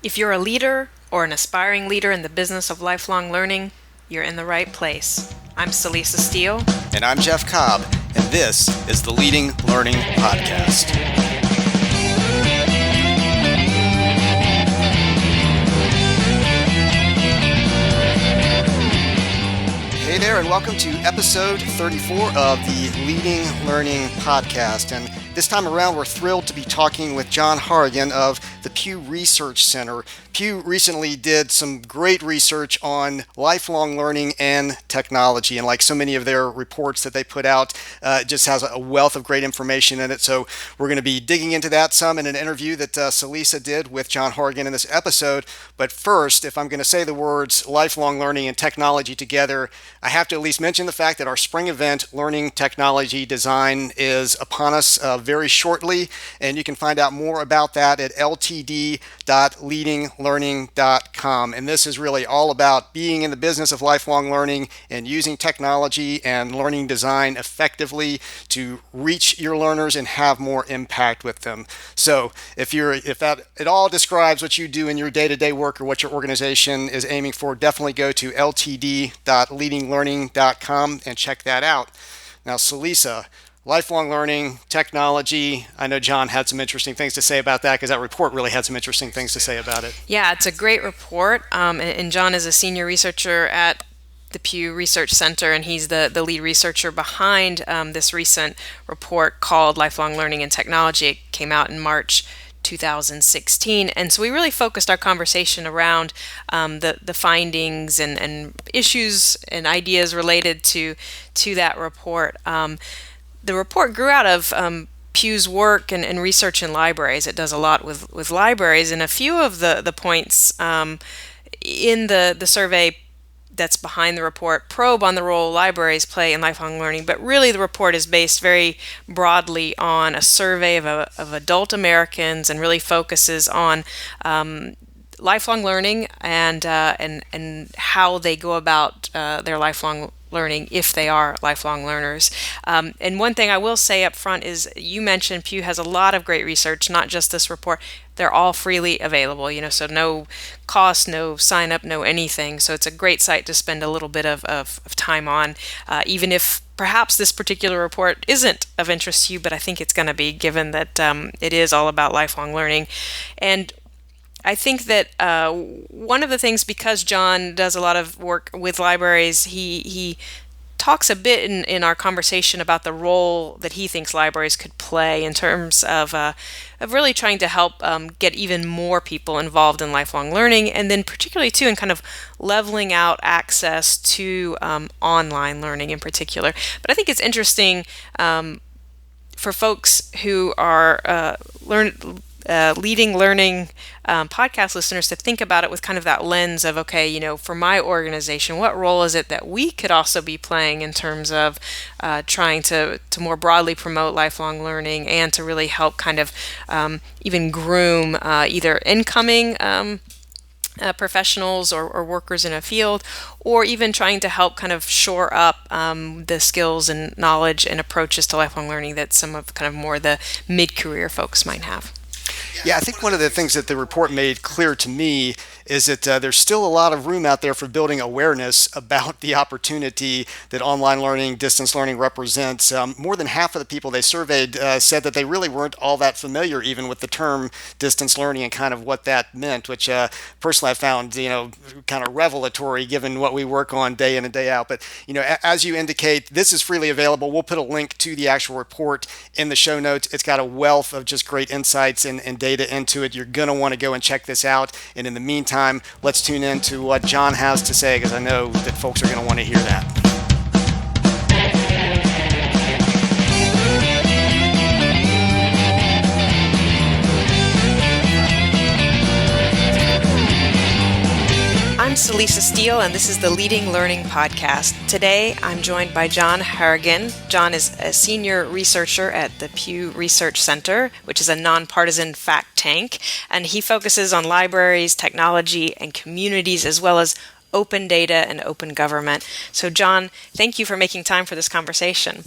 If you're a leader or an aspiring leader in the business of lifelong learning, you're in the right place. I'm Celisa Steele. And I'm Jeff Cobb, and this is the Leading Learning Podcast. Hey there, and welcome to episode 34 of the Leading Learning Podcast. And this time around, we're thrilled to be talking with John Horrigan of the Pew Research Center. Pew recently did some great research on lifelong learning and technology, and like so many of their reports that they put out, it just has a wealth of great information in it. So we're going to be digging into that some in an interview that Celisa did with John Horrigan in this episode. But first, if I'm going to say the words lifelong learning and technology together, I have to at least mention the fact that our spring event, Learning Technology Design, is upon us very shortly, and you can find out more about that at ltd.leadinglearning.com. And this is really all about being in the business of lifelong learning and using technology and learning design effectively to reach your learners and have more impact with them. So if that it all describes what you do in your day-to-day work or what your organization is aiming for, definitely go to ltd.leadinglearning.com and check that out. Now, Celisa, lifelong learning, technology. I know John had some interesting things to say about that because that report really had some interesting things to say about it. Yeah, it's a great report. And John is a senior researcher at the Pew Research Center, and he's the lead researcher behind this recent report called Lifelong Learning and Technology. It came out in March 2016. And so we really focused our conversation around the findings and issues and ideas related to that report. The report grew out of Pew's work and research in libraries. It does a lot with libraries, and a few of the points in the survey that's behind the report probe on the role libraries play in lifelong learning, but really the report is based very broadly on a survey of adult Americans and really focuses on lifelong learning and how they go about their lifelong learning if they are lifelong learners. And one thing I will say up front is you mentioned Pew has a lot of great research, not just this report. They're all freely available, so no cost, no sign up, no anything. So it's a great site to spend a little bit of time on, even if perhaps this particular report isn't of interest to you, but I think it's going to be, given that it is all about lifelong learning. And I think that one of the things, because John does a lot of work with libraries, he talks a bit in our conversation about the role that he thinks libraries could play in terms of really trying to help get even more people involved in lifelong learning, and then particularly too in kind of leveling out access to online learning in particular. But I think it's interesting for folks who are leading learning podcast listeners to think about it with kind of that lens of, okay, for my organization, what role is it that we could also be playing in terms of trying to more broadly promote lifelong learning and to really help kind of even groom either incoming professionals or workers in a field, or even trying to help kind of shore up the skills and knowledge and approaches to lifelong learning that some of kind of more the mid-career folks might have. Yeah, I think one of the things that the report made clear to me is that there's still a lot of room out there for building awareness about the opportunity that online learning, distance learning represents. More than half of the people they surveyed said that they really weren't all that familiar even with the term distance learning and kind of what that meant, which personally I found, kind of revelatory given what we work on day in and day out. But, as you indicate, this is freely available. We'll put a link to the actual report in the show notes. It's got a wealth of just great insights and data into it. You're going to want to go and check this out. And in the meantime, let's tune in to what John has to say, because I know that folks are going to want to hear that. I'm Celisa Steele, and this is the Leading Learning Podcast. Today, I'm joined by John Horrigan. John is a senior researcher at the Pew Research Center, which is a nonpartisan fact tank, and he focuses on libraries, technology, and communities, as well as open data and open government. So, John, thank you for making time for this conversation.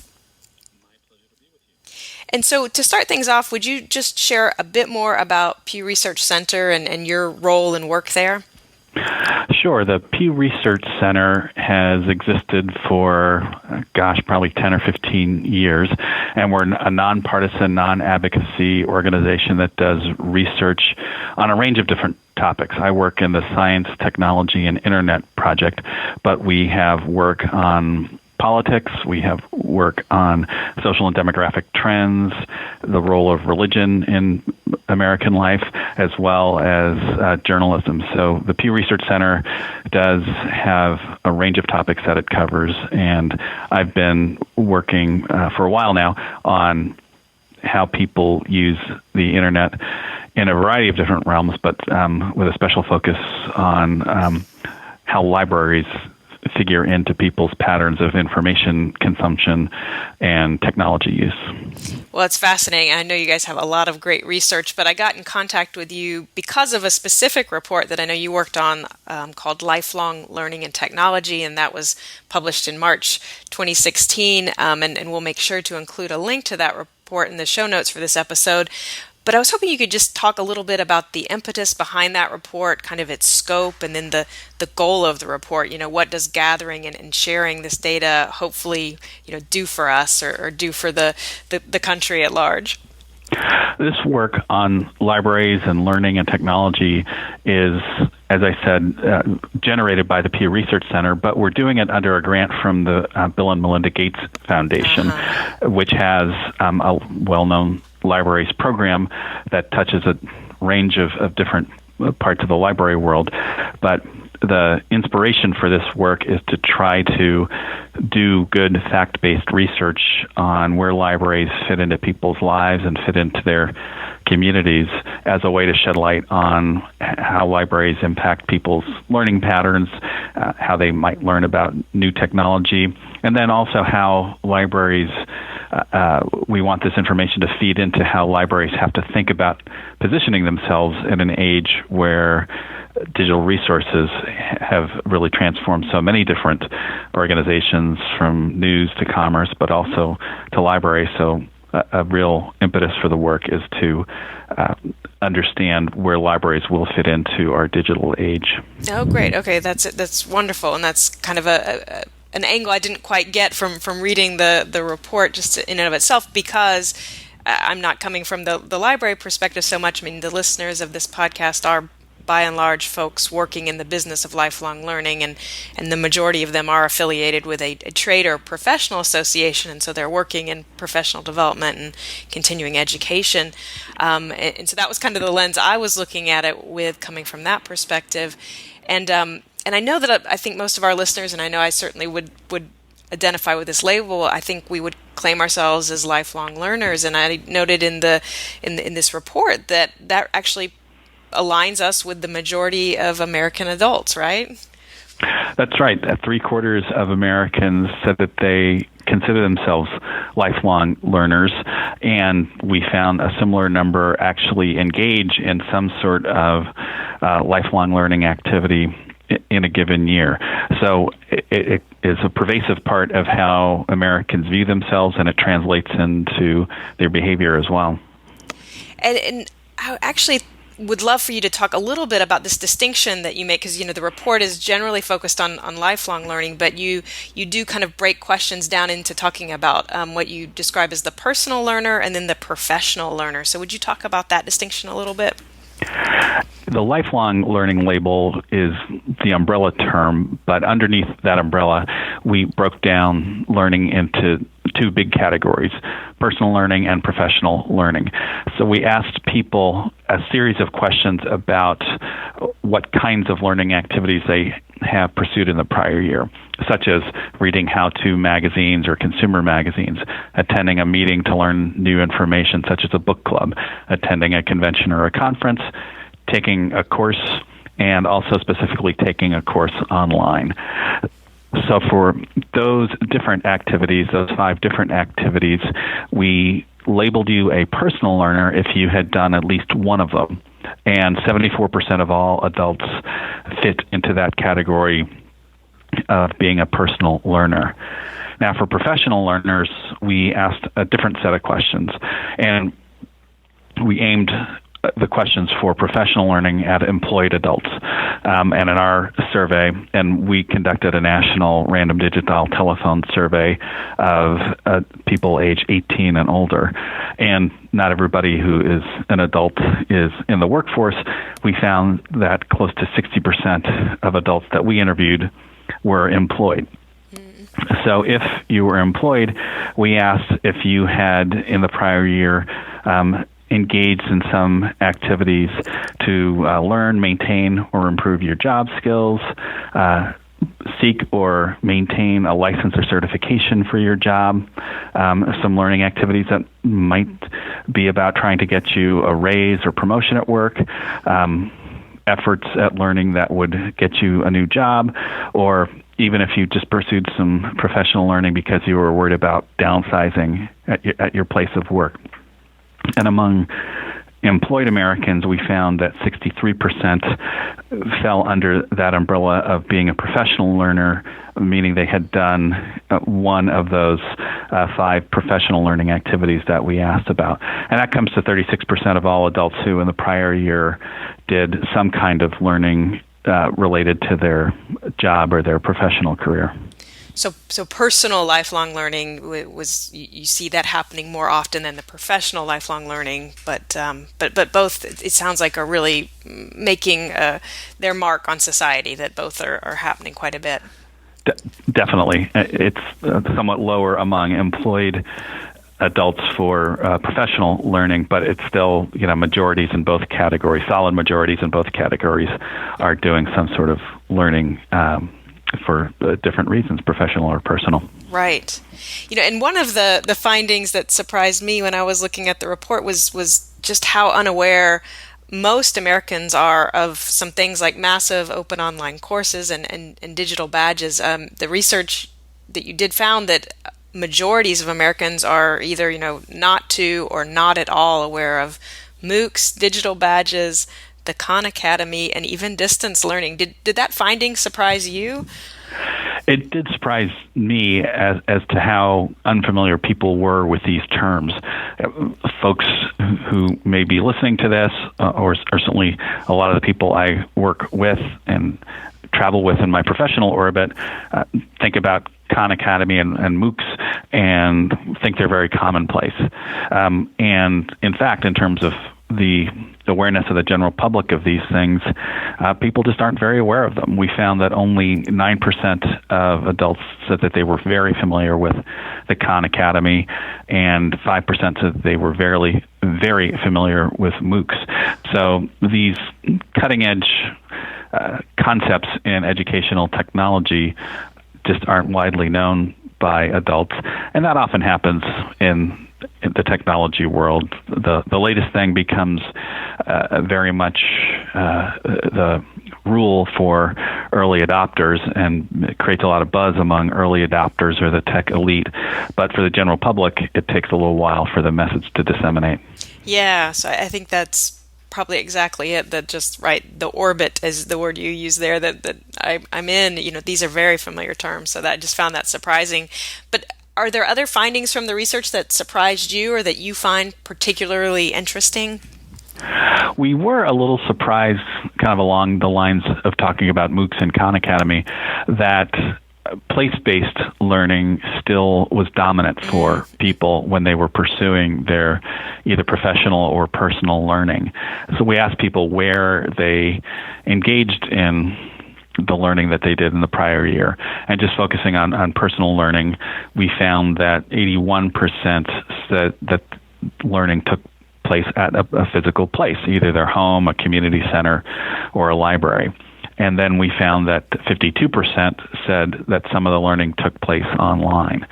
And so to start things off, would you just share a bit more about Pew Research Center and your role and work there? Sure. The Pew Research Center has existed for, probably 10 or 15 years, and we're a nonpartisan, non-advocacy organization that does research on a range of different topics. I work in the Science, Technology, and Internet project, but we have work on politics, we have work on social and demographic trends, the role of religion in American life, as well as journalism. So the Pew Research Center does have a range of topics that it covers, and I've been working for a while now on how people use the internet in a variety of different realms, but with a special focus on how libraries figure into people's patterns of information consumption and technology use. Well, it's fascinating. I know you guys have a lot of great research, but I got in contact with you because of a specific report that I know you worked on called Lifelong Learning and Technology, and that was published in March 2016, and we'll make sure to include a link to that report in the show notes for this episode. But I was hoping you could just talk a little bit about the impetus behind that report, kind of its scope, and then the goal of the report. What does gathering and sharing this data hopefully, do for us or do for the country at large? This work on libraries and learning and technology is, as I said, generated by the Pew Research Center, but we're doing it under a grant from the Bill and Melinda Gates Foundation, which has a well-known libraries program that touches a range of different parts of the library world. But the inspiration for this work is to try to do good fact-based research on where libraries fit into people's lives and fit into their communities as a way to shed light on how libraries impact people's learning patterns, how they might learn about new technology, and then also how libraries, we want this information to feed into how libraries have to think about positioning themselves in an age where digital resources have really transformed so many different organizations, from news to commerce, but also to libraries. So a real impetus for the work is to understand where libraries will fit into our digital age. Oh, great. Okay, that's wonderful, and that's kind of an angle I didn't quite get from reading the report just in and of itself, because I'm not coming from the library perspective so much. I mean, the listeners of this podcast are by and large folks working in the business of lifelong learning, and the majority of them are affiliated with a trade or professional association, and so they're working in professional development and continuing education. And so that was kind of the lens I was looking at it with, coming from that perspective. And I know that I think most of our listeners, and I know I certainly would identify with this label, I think we would claim ourselves as lifelong learners. And I noted in this report that actually aligns us with the majority of American adults, right? That's right. 3/4 of Americans said that they consider themselves lifelong learners, and we found a similar number actually engage in some sort of lifelong learning activity in a given year. So it is a pervasive part of how Americans view themselves, and it translates into their behavior as well. And I actually would love for you to talk a little bit about this distinction that you make, because the report is generally focused on lifelong learning, but you do kind of break questions down into talking about what you describe as the personal learner and then the professional learner. So would you talk about that distinction a little bit? The lifelong learning label is the umbrella term, but underneath that umbrella, we broke down learning into two big categories: personal learning and professional learning. So we asked people a series of questions about what kinds of learning activities they have pursued in the prior year, such as reading how-to magazines or consumer magazines, attending a meeting to learn new information, such as a book club, attending a convention or a conference, taking a course, and also specifically taking a course online. So for those different activities, those 5 different activities, we labeled you a personal learner if you had done at least one of them. And 74% of all adults fit into that category of being a personal learner. Now, for professional learners, we asked a different set of questions, and we aimed the questions for professional learning at employed adults. And in our survey, and we conducted a national random digital telephone survey of people age 18 and older. And not everybody who is an adult is in the workforce. We found that close to 60% of adults that we interviewed were employed. So if you were employed, we asked if you had in the prior year engaged in some activities to learn, maintain, or improve your job skills, seek or maintain a license or certification for your job, some learning activities that might be about trying to get you a raise or promotion at work, efforts at learning that would get you a new job, or even if you just pursued some professional learning because you were worried about downsizing at your place of work. And among employed Americans, we found that 63% fell under that umbrella of being a professional learner, meaning they had done one of those 5 professional learning activities that we asked about. And that comes to 36% of all adults who in the prior year did some kind of learning related to their job or their professional career. So personal lifelong learning was you see that happening more often than the professional lifelong learning, but both, it sounds like, are really making their mark on society, that both are happening quite a bit. Definitely. It's somewhat lower among employed adults for professional learning, but it's still, majorities in both categories, solid majorities in both categories are doing some sort of learning for different reasons, professional or personal. Right. And one of the findings that surprised me when I was looking at the report was just how unaware most Americans are of some things like massive open online courses and digital badges. The research that you did found that majorities of Americans are either, not to or not at all aware of MOOCs, digital badges, the Khan Academy, and even distance learning. Did that finding surprise you? It did surprise me as to how unfamiliar people were with these terms. Folks who may be listening to this, or certainly a lot of the people I work with and travel with in my professional orbit, think about Khan Academy and MOOCs and think they're very commonplace. And in fact, in terms of the awareness of the general public of these things, people just aren't very aware of them. We found that only 9% of adults said that they were very familiar with the Khan Academy, and 5% said they were very, very familiar with MOOCs. So these cutting-edge concepts in educational technology just aren't widely known by adults, and that often happens in the technology world. The latest thing becomes very much the rule for early adopters, and it creates a lot of buzz among early adopters or the tech elite. But for the general public, it takes a little while for the message to disseminate. Yeah, so I think that's probably exactly it. That just right, the orbit is the word you use there. That I'm in. These are very familiar terms. So that I just found that surprising. But are there other findings from the research that surprised you or that you find particularly interesting? We were a little surprised, kind of along the lines of talking about MOOCs and Khan Academy, that place-based learning still was dominant for people when they were pursuing their either professional or personal learning. So we asked people where they engaged in the learning that they did in the prior year. And just focusing on personal learning, we found that 81% said that learning took place at a physical place, either their home, a community center, or a library. And then we found that 52% said that some of the learning took place online.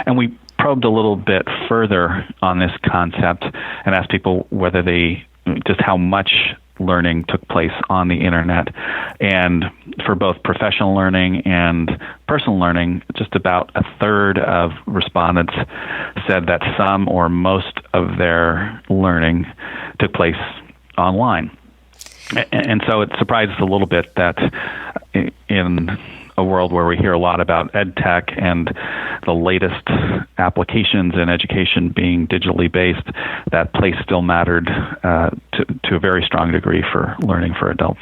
And we probed a little bit further on this concept and asked people whether just how much learning took place on the internet. And for both professional learning and personal learning, just about a third of respondents said that some or most of their learning took place online. And so it surprised us a little bit that in a world where we hear a lot about ed tech and the latest applications in education being digitally based, that place still mattered to a very strong degree for learning for adults.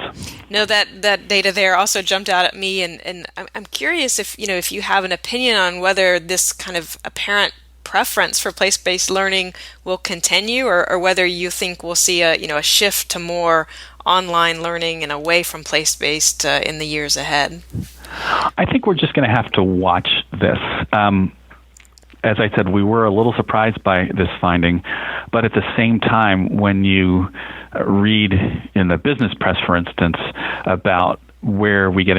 No, that data there also jumped out at me, and I'm curious if you have an opinion on whether this kind of apparent preference for place-based learning will continue, or whether you think we'll see a shift to more online learning and away from place-based in the years ahead. I think we're just going to have to watch this. As I said, we were a little surprised by this finding, but at the same time, when you read in the business press, for instance, about where we get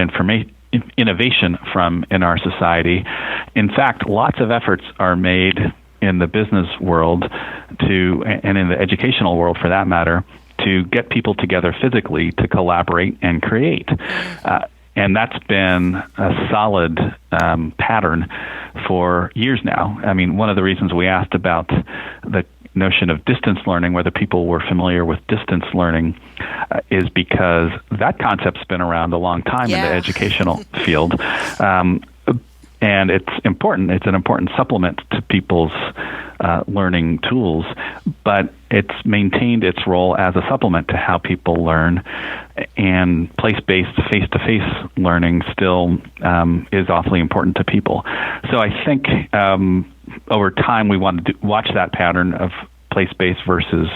innovation from in our society, in fact, lots of efforts are made in the business world and in the educational world for that matter, to get people together physically to collaborate and create. And that's been a solid pattern for years now. I mean, one of the reasons we asked about the notion of distance learning, whether people were familiar with distance learning, is because that concept's been around a long time in the educational field. And it's important. It's an important supplement to people's learning tools, but it's maintained its role as a supplement to how people learn. And place-based, face-to-face learning still is awfully important to people. So I think over time we want to watch that pattern of place-based versus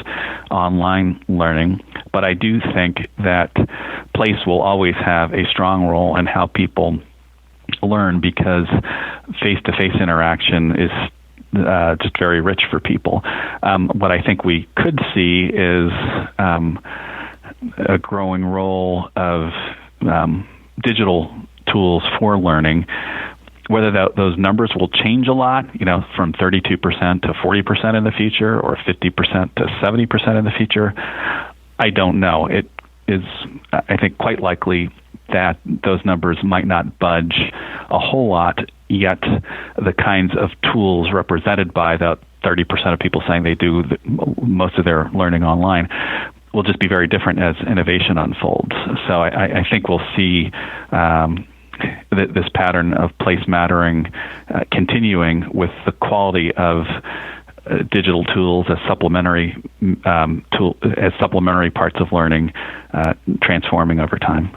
online learning. But I do think that place will always have a strong role in how people learn, because face-to-face interaction is just very rich for people. What I think we could see is a growing role of digital tools for learning. Whether those numbers will change a lot, from 32% to 40% in the future, or 50% to 70% in the future, I don't know. It is, I think, quite likely that those numbers might not budge a whole lot, yet the kinds of tools represented by the 30% of people saying they do most of their learning online will just be very different as innovation unfolds. So I think we'll see this pattern of place mattering continuing, with the quality of digital tools as supplementary parts of learning transforming over time.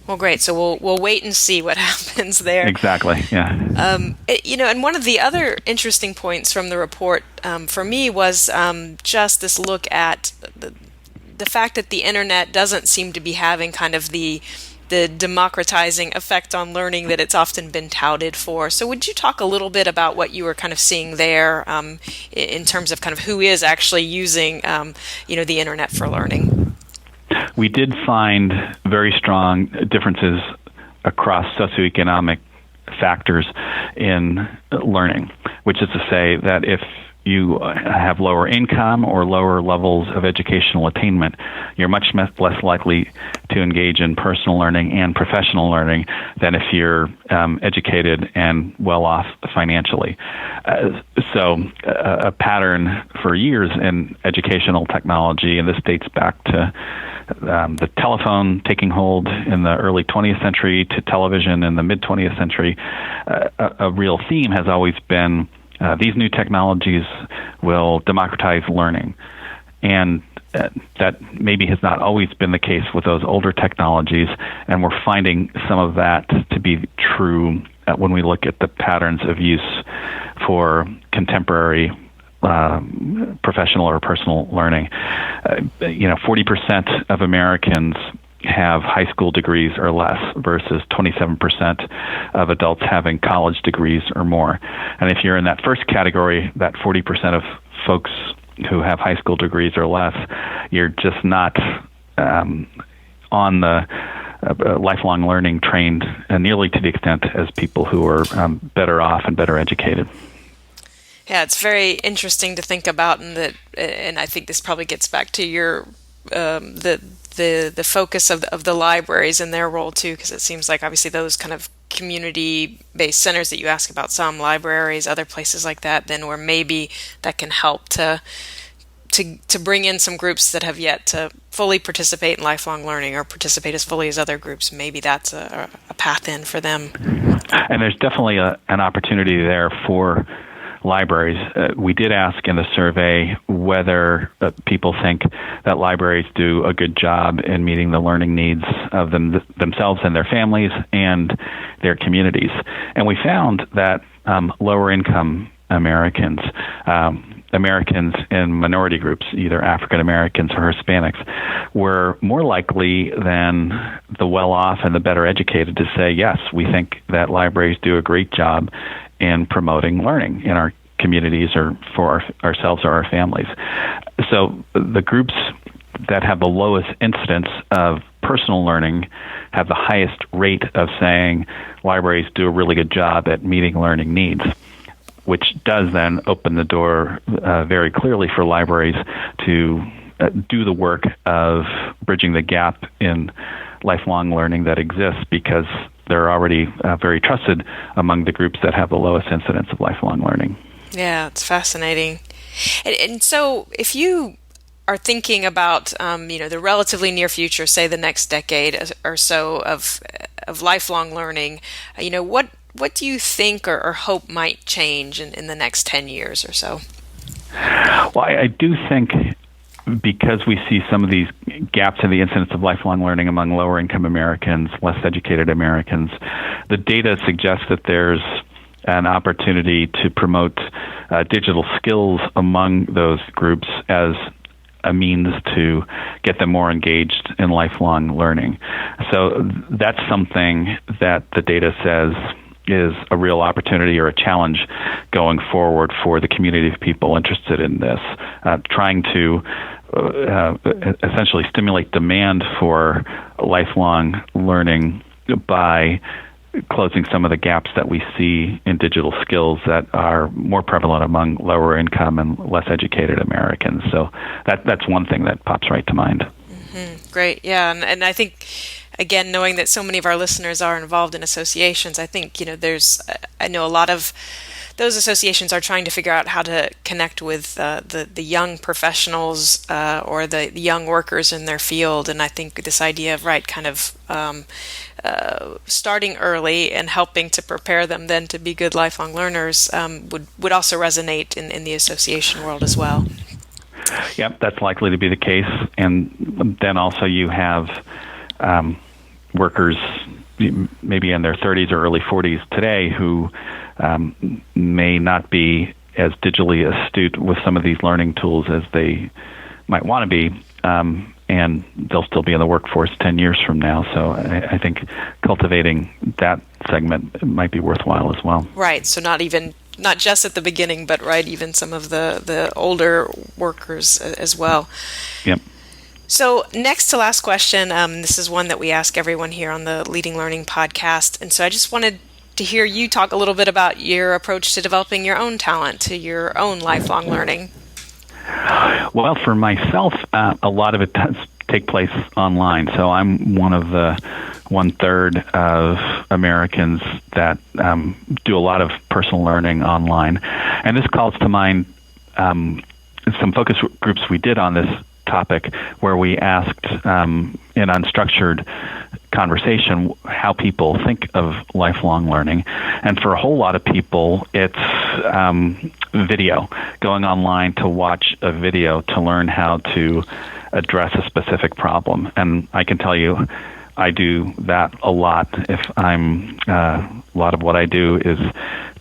Well, great. So we'll wait and see what happens there. Exactly. Yeah. And one of the other interesting points from the report for me was just this look at the fact that the internet doesn't seem to be having kind of the democratizing effect on learning that it's often been touted for. So would you talk a little bit about what you were kind of seeing there in terms of kind of who is actually using the internet for learning? We did find very strong differences across socioeconomic factors in learning, which is to say that if you have lower income or lower levels of educational attainment, you're much less likely to engage in personal learning and professional learning than if you're educated and well off financially. So a pattern for years in educational technology, and this dates back to the telephone taking hold in the early 20th century to television in the mid 20th century, a real theme has always been these new technologies will democratize learning. And that maybe has not always been the case with those older technologies, and we're finding some of that to be true when we look at the patterns of use for contemporary professional or personal learning. 40% of Americans have high school degrees or less versus 27% of adults having college degrees or more. And if you're in that first category, that 40% of folks who have high school degrees or less, you're just not on the lifelong learning trained nearly to the extent as people who are better off and better educated. Yeah, it's very interesting to think about, and I think this probably gets back to your the focus of the libraries and their role too, because it seems like obviously those kind of community-based centers that you ask about, some libraries, other places like that, then where maybe that can help to to bring in some groups that have yet to fully participate in lifelong learning or participate as fully as other groups. Maybe that's a path in for them. And there's definitely an opportunity there for libraries. We did ask in the survey whether people think that libraries do a good job in meeting the learning needs of themselves and their families and their communities. And we found that lower income Americans, Americans in minority groups, either African Americans or Hispanics, were more likely than the well-off and the better educated to say, yes, we think that libraries do a great job in promoting learning in our communities or for ourselves or our families. So the groups that have the lowest incidence of personal learning have the highest rate of saying libraries do a really good job at meeting learning needs, which does then open the door very clearly for libraries to do the work of bridging the gap in lifelong learning that exists, because they're already very trusted among the groups that have the lowest incidence of lifelong learning. Yeah, it's fascinating. And so if you are thinking about the relatively near future, say the next decade or so of lifelong learning, what do you think or hope might change in the next 10 years or so? Well, I do think, because we see some of these gaps in the incidence of lifelong learning among lower income Americans, less educated Americans, the data suggests that there's an opportunity to promote digital skills among those groups as a means to get them more engaged in lifelong learning. So that's something that the data says is a real opportunity or a challenge going forward for the community of people interested in this, trying to essentially stimulate demand for lifelong learning by closing some of the gaps that we see in digital skills that are more prevalent among lower income and less educated Americans. So that's one thing that pops right to mind. Mm-hmm. Great. Yeah. And I think, again, knowing that so many of our listeners are involved in associations, I think, I know a lot of those associations are trying to figure out how to connect with the young professionals or the young workers in their field. And I think this idea of starting early and helping to prepare them then to be good lifelong learners would also resonate in the association world as well. Yep, that's likely to be the case. And then also you have workers maybe in their 30s or early 40s today who may not be as digitally astute with some of these learning tools as they might want to be, and they'll still be in the workforce 10 years from now. So I think cultivating that segment might be worthwhile as well. Right. So not just at the beginning, but even some of the older workers as well. Yep. So next to last question, this is one that we ask everyone here on the Leading Learning podcast. And so I just wanted to hear you talk a little bit about your approach to developing your own talent, to your own lifelong learning. Well, for myself, a lot of it does take place online. So I'm one of the 1/3 of Americans that do a lot of personal learning online. And this calls to mind some focus groups we did on this topic, where we asked in unstructured conversation how people think of lifelong learning. And for a whole lot of people, it's video, going online to watch a video to learn how to address a specific problem. And I can tell you, I do that a lot. A lot of what I do is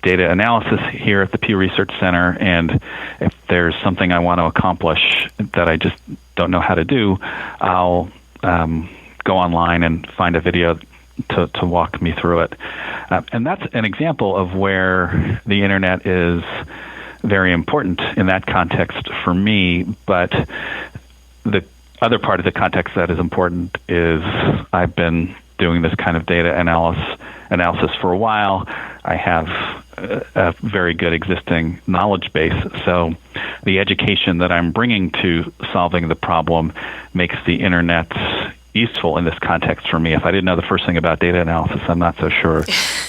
data analysis here at the Pew Research Center, and if there's something I want to accomplish that I just don't know how to do, I'll go online and find a video to walk me through it. And that's an example of where the internet is very important in that context for me, but the other part of the context that is important is I've been doing this kind of data analysis for a while. I have a very good existing knowledge base, so the education that I'm bringing to solving the problem makes the internet useful in this context for me. If I didn't know the first thing about data analysis, I'm not so sure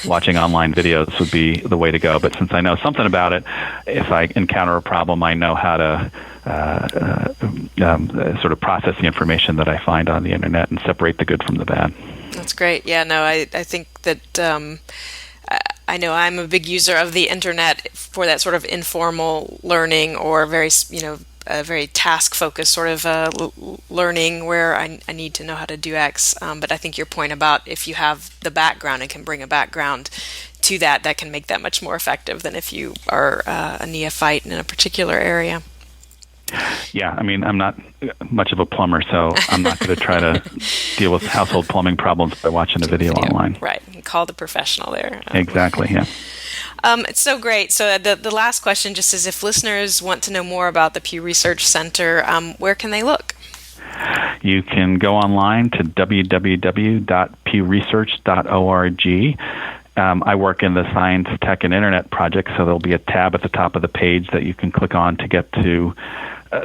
watching online videos would be the way to go. But since I know something about it, if I encounter a problem, I know how to sort of process the information that I find on the internet and separate the good from the bad. That's great. Yeah, no, I think that I know I'm a big user of the internet for that sort of informal learning, or very, a very task-focused sort of learning where I need to know how to do X. But I think your point about if you have the background and can bring a background to that can make that much more effective than if you are a neophyte in a particular area. Yeah, I mean, I'm not much of a plumber, so I'm not going to try to deal with household plumbing problems by watching a video online. Right, you call the professional there. Exactly, yeah. It's so great. So the last question just is, if listeners want to know more about the Pew Research Center, where can they look? You can go online to www.pewresearch.org. I work in the Science, Tech, and Internet project, so there'll be a tab at the top of the page that you can click on to get to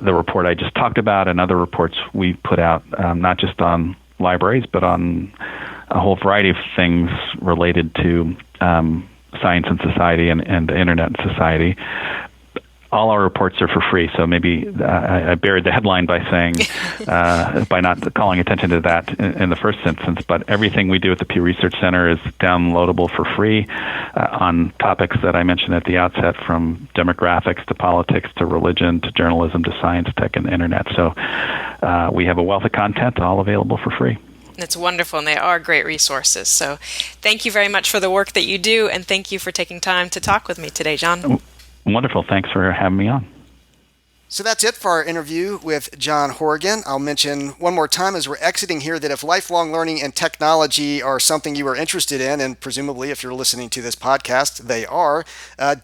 the report I just talked about and other reports we put out, not just on libraries, but on a whole variety of things related to science and society and the Internet and society. All our reports are for free, so maybe I buried the headline by saying, by not calling attention to that in the first instance, but everything we do at the Pew Research Center is downloadable for free on topics that I mentioned at the outset, from demographics to politics to religion to journalism to science, tech, and the internet. So we have a wealth of content all available for free. It's wonderful, and they are great resources. So thank you very much for the work that you do, and thank you for taking time to talk with me today, John. Wonderful. Thanks for having me on. So that's it for our interview with John Horrigan. I'll mention one more time as we're exiting here that if lifelong learning and technology are something you are interested in, and presumably if you're listening to this podcast, they are,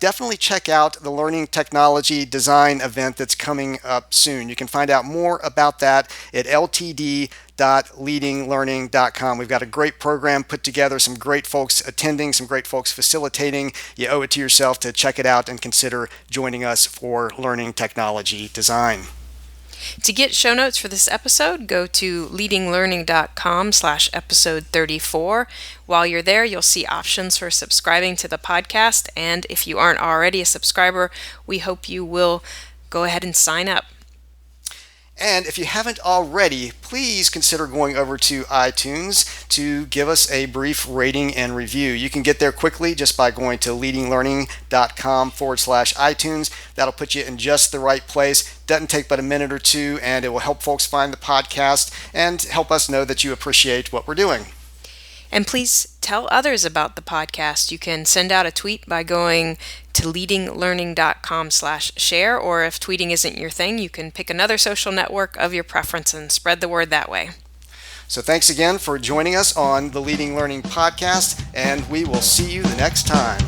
definitely check out the Learning Technology Design event that's coming up soon. You can find out more about that at ltd.leadinglearning.com. We've got a great program put together, some great folks attending, some great folks facilitating. You owe it to yourself to check it out and consider joining us for Learning Technology Design. To get show notes for this episode, go to leadinglearning.com/episode 34. While you're there, you'll see options for subscribing to the podcast. And if you aren't already a subscriber, we hope you will go ahead and sign up. And if you haven't already, please consider going over to iTunes to give us a brief rating and review. You can get there quickly just by going to leadinglearning.com/iTunes. That'll put you in just the right place. Doesn't take but a minute or two, and it will help folks find the podcast and help us know that you appreciate what we're doing. And please tell others about the podcast. You can send out a tweet by going to leadinglearning.com/share, or if tweeting isn't your thing, you can pick another social network of your preference and spread the word that way. So thanks again for joining us on the Leading Learning Podcast, and we will see you the next time.